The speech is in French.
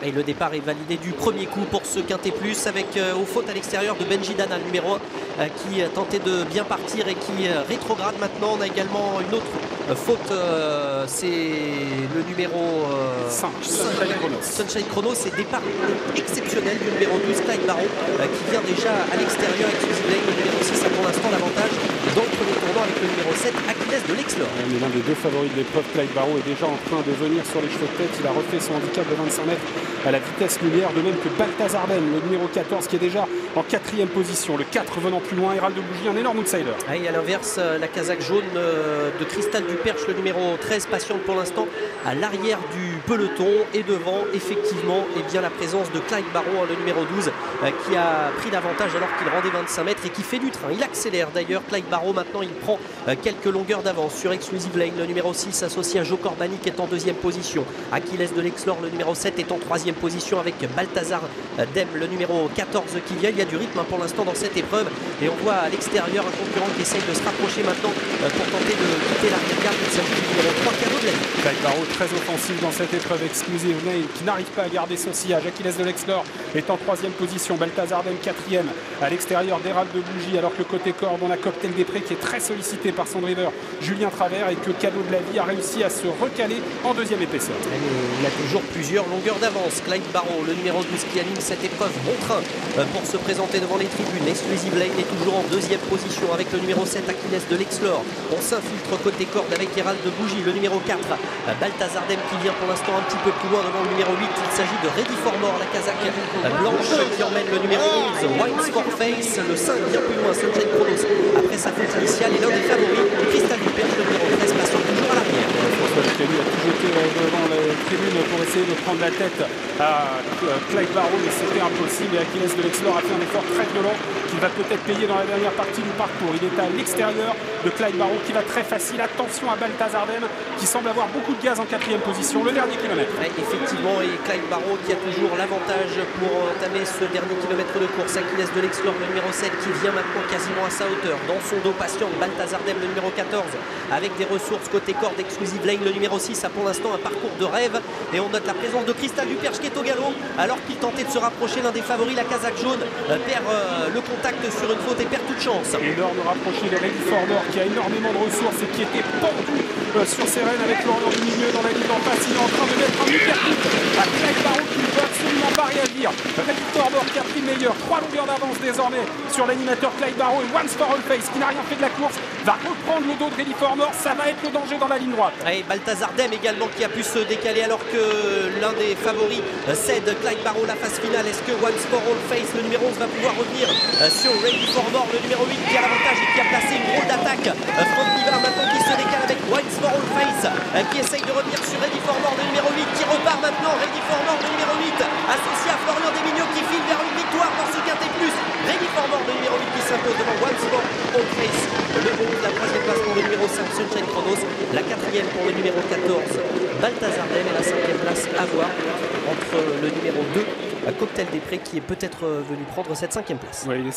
Et le départ est validé du premier coup pour ce Quintet Plus avec aux fautes à l'extérieur de Benji Dana, le numéro 1, qui tentait de bien partir et qui rétrograde maintenant. On a également une autre faute, c'est le numéro 5, Sunshine Chrono. C'est départ exceptionnel du numéro 12, Clyde Barrow, qui vient déjà à l'extérieur avec Suzy Blake. Le numéro 6 a pour l'instant l'avantage dans le premier tournant avec le numéro 7, Achilles de l'Exlor. Mais l'un des deux favoris de l'épreuve, Clyde Barrow, est déjà en train de venir sur les cheveux de tête. Il a refait son handicap de 25 mètres à la vitesse lumière, de même que Balthazar Ben, le numéro 14, qui est déjà en 4e position. Le 4 venant plus loin, Hérald de Bougie, un énorme outsider. Et à l'inverse, la casaque jaune de Cristal Duperche, le numéro 13, patiente pour l'instant à l'arrière du peloton. Et devant, effectivement, bien la présence de Clyde Barrow, le numéro 12, qui a pris l'avantage alors qu'il rendait 25 mètres et qui fait du train. Il accélère d'ailleurs. Clyde Barrow, maintenant, il prend quelques longueurs d'avance sur Exclusive Lane. Le numéro 6 associé à Joe Corbani qui est en 2e position. Achilles de l'Exlor, le numéro 7, est en 3e position avec Balthazar Dem, le numéro 14 qui vient. Il y a du rythme pour l'instant dans cette épreuve et on voit à l'extérieur un concurrent qui essaye de se rapprocher maintenant pour tenter de quitter l'arrière-garde. Il s'agit du numéro 3, Cadeau de la Vie. Clyde Barrow très offensif dans cette épreuve. Exclusive Lane qui n'arrive pas à garder son sillage. Achilles de l'Exlor est en 3e position. Balthazar Dem 4e à l'extérieur d'Hérald de Bougie, alors que côté corde on a Cocktail des Prés qui est très sollicité par son driver Julien Travers et que Cadeau de la Vie a réussi à se recaler en 2e épaisseur. Il a toujours plusieurs longueurs d'avance. Clyde Barrow, le numéro 12 qui anime cette épreuve, bon train pour se présenter devant les tribunes. Exclusive Lane est toujours en 2e position avec le numéro 7, Achilles de l'Exlor. On s'infiltre côté corde avec Hérald de Bougie, le numéro 4, Balthazar Dem qui vient pour l'instant un petit peu plus loin devant le numéro 8. Il s'agit de Ready for More, la casaque blanche qui emmène le numéro 11, Wines for Face, le 5 bien plus loin, Sunshine Chronos après sa faute initiale. Et l'un des favoris, Cristal Duperche, le numéro 13, passant toujours à l'arrière. François Lucani a tout jeté devant les tribunes pour essayer de prendre la tête à Clyde Barrow, mais c'était impossible. Et Achilles de l'Exlor a fait un effort très violent qu'il va peut-être payer dans la dernière partie du parcours. Il est à l'extérieur de Clyde Barrow qui va très facile. Attention à Balthazar Dem qui semble avoir beaucoup de gaz en 4e position. Le dernier kilomètre. Ouais, effectivement, et Clyde Barrow qui a toujours l'avantage pour entamer ce dernier kilomètre de course. Achilles de l'Exlor, le numéro 7, qui vient maintenant quasiment à sa hauteur. Dans son dos patient, Balthazar Dem, le numéro 14, avec des ressources côté corde. Exclusive Lane, le numéro 6, a pour l'instant un parcours de rêve. Et on note la présence de Cristal Duperche qui est au galop, alors qu'il tentait de se rapprocher. L'un des favoris, la casaque jaune, perd le contact sur une faute et perd toute chance. Et l'heure de rapprocher de Ready for More qui a énormément de ressources et qui était pendu sur ses rênes avec Florian du milieu dans la ligne d'en face. Il est en train de mettre un hypercut à Clyde Barrow qui ne peut absolument pas réagir. Ready for More qui a pris le meilleur. 3 longueurs d'avance désormais sur l'animateur Clyde Barrow. Et Once for All Face qui n'a rien fait de la course va reprendre le dos de Ready for More. Ça va être le danger dans la ligne droite. Et Balthazar Dem également qui a pu se décaler alors que l'un des favoris cède. Clyde Barrow la phase finale. Est-ce que Once for All Face, le numéro 11, va pouvoir revenir sur Ready for More, le numéro 8 qui a l'avantage et qui a placé une drôle d'attaque. Franck Nivard maintenant qui se décale avec Once for All Face qui essaye de revenir sur Ready for More, le numéro 8 qui repart maintenant. Ready for More, le numéro 8 associé à Florian Desmignot qui file vers une victoire dans ce Quintet Plus. Ready for More, le numéro 8 qui s'impose devant Once for All Face, le 11, la 3e place pour le numéro 5, Sunshine Chronos, la 4e pour le numéro 14, Balthazar Dem, et la 5e place à voir entre le numéro 2, Cocktail des Prés, qui est peut-être venu prendre cette 5e place. Ouais, il est